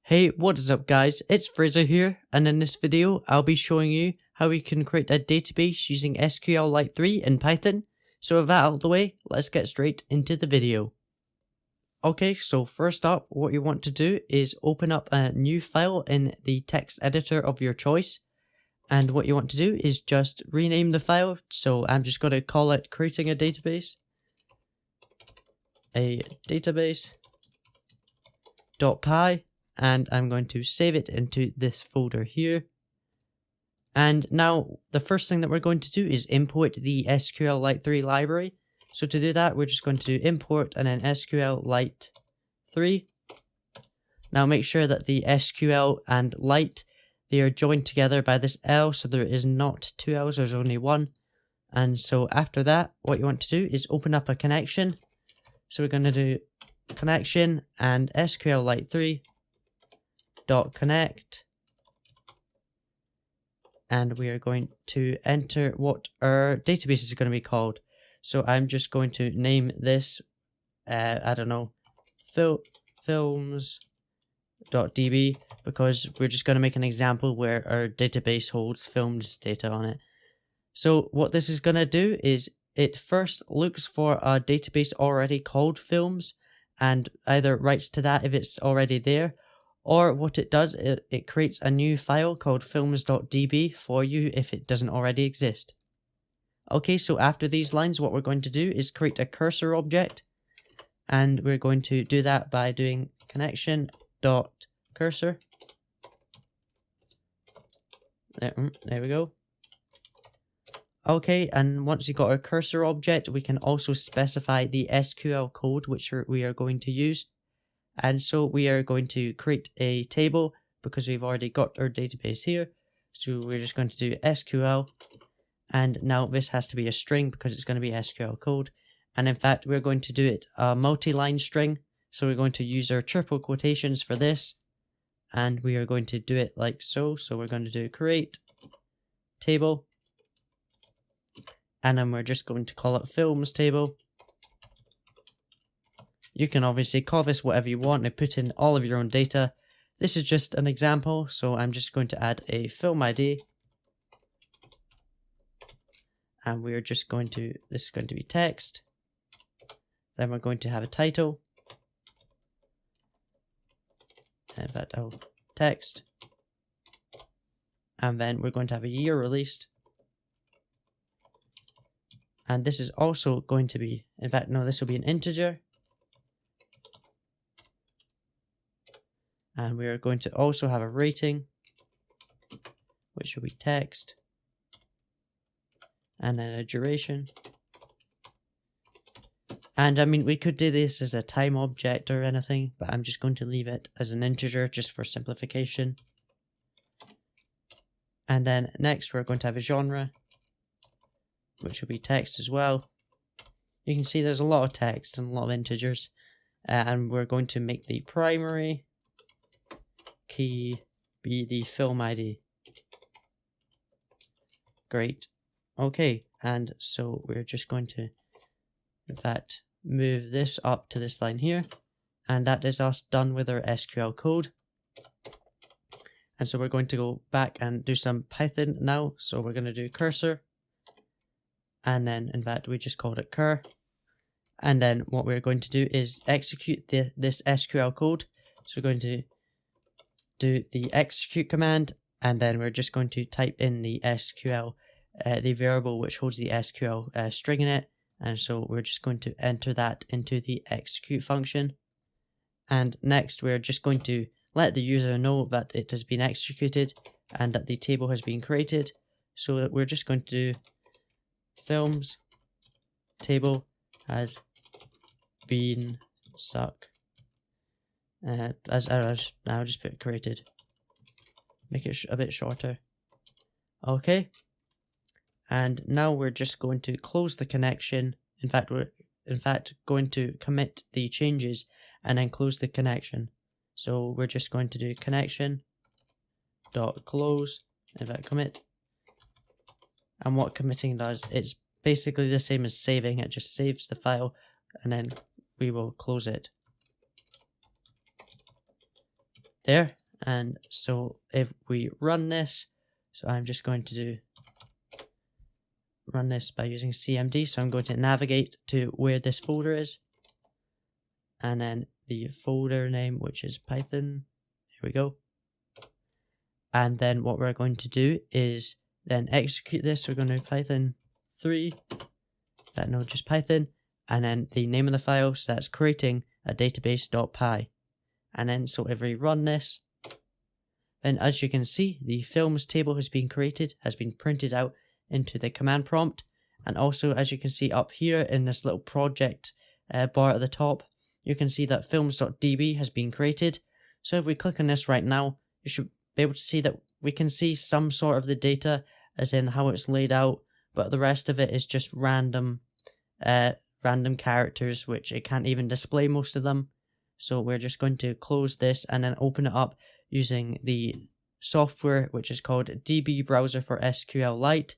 Hey, what is up guys, it's Fraser here, and in this video I'll be showing you how we can create a database using SQLite3 in Python. So with that out of the way, let's get straight into the video. Okay, so first up, what you want to do is open up a new file in the text editor of your choice. And what you want to do is just rename the file, so I'm just going to call it creating a database. A database.py. And I'm going to save it into this folder here. And now the first thing that we're going to do is import the SQLite3 library. So to do that, we're just going to import and then SQLite3. Now make sure that the SQL and Lite, they are joined together by this L, so there is not two L's, there's only one. And so after that, what you want to do is open up a connection. So we're going to do connection and SQLite3. .connect, and we are going to enter what our database is going to be called. So I'm just going to name this I don't know, films.db, because we're just going to make an example where our database holds films data on it. So what this is going to do is it first looks for a database already called films and either writes to that if it's already there, or what it does, it creates a new file called films.db for you if it doesn't already exist. Okay, so after these lines, what we're going to do is create a cursor object. And we're going to do that by doing connection.cursor. There we go. Okay, and once you've got our cursor object, we can also specify the SQL code which we are going to use. And so we are going to create a table because we've already got our database here. So we're just going to do SQL. And now this has to be a string because it's going to be SQL code. And in fact, we're going to do it a multi-line string. So we're going to use our triple quotations for this. And we are going to do it like so. So we're going to do create table. And then we're just going to call it films table. You can obviously call this whatever you want and put in all of your own data. This is just an example, so I'm just going to add a film ID. And we're just going to, this is going to be text. Then we're going to have a title. And that text. And then we're going to have a year released. And this is also going to be, in fact, no, this will be an integer. And we are going to also have a rating, which will be text, and then a duration. And I mean, we could do this as a time object or anything, but I'm just going to leave it as an integer just for simplification. And then next we're going to have a genre, which will be text as well. You can see there's a lot of text and a lot of integers. And we're going to make the primary key be the film ID. Great. Okay, and so we're just going to, in fact, move this up to this line here. And that is us done with our SQL code. And so we're going to go back and do some Python now. So we're going to do cursor. And then, in fact, we just called it cur. And then what we're going to do is execute this SQL code. So we're going to do the execute command, and then we're just going to type in the SQL, the variable which holds the SQL string in it. And so we're just going to enter that into the execute function. And next we're just going to let the user know that it has been executed and that the table has been created. So that we're just going to do films table has been I'll just put created. Make it a bit shorter. Okay. And now we're just going to close the connection. In fact, we're going to commit the changes and then close the connection. So we're just going to do connection dot close. In fact, commit. And what committing does, it's basically the same as saving. It just saves the file and then we will close it. there. And so if we run this, so I'm just going to run this by using CMD. So I'm going to navigate to where this folder is, and then the folder name, which is Python. Here we go. And then what we're going to do is then execute this. We're going to Python 3, that node just Python, and then the name of the file, so that's creating a database.py. And then so if we run this, then as you can see, the films table has been created, has been printed out into the command prompt. And also, as you can see up here in this little project bar at the top, you can see that films.db has been created. So if we click on this right now, you should be able to see that we can see some sort of the data, as in how it's laid out, but the rest of it is just random characters, which it can't even display most of them. So we're just going to close this and then open it up using the software, which is called DB Browser for SQLite.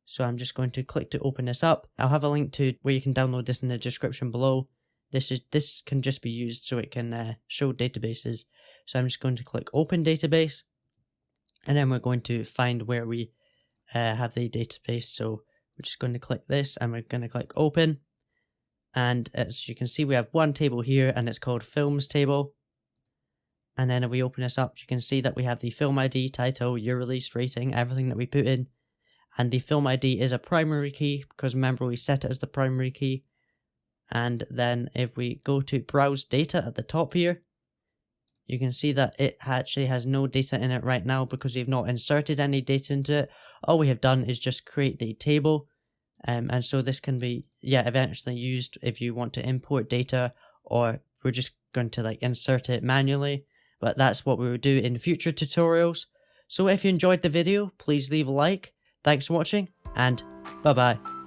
So I'm just going to click to open this up. I'll have a link to where you can download this in the description below. This can just be used so it can show databases. So I'm just going to click Open Database, and then we're going to find where we have the database. So we're just going to click this, and we're going to click Open. And as you can see, we have one table here, and it's called Films Table. And then if we open this up, you can see that we have the film ID, title, year release, rating, everything that we put in. And the film ID is a primary key, because remember we set it as the primary key. And then if we go to Browse Data at the top here, you can see that it actually has no data in it right now because we've not inserted any data into it. All we have done is just create the table. And so this can be, eventually used if you want to import data, or we're just going to insert it manually. But that's what we will do in future tutorials. So if you enjoyed the video, please leave a like. Thanks for watching, and bye bye.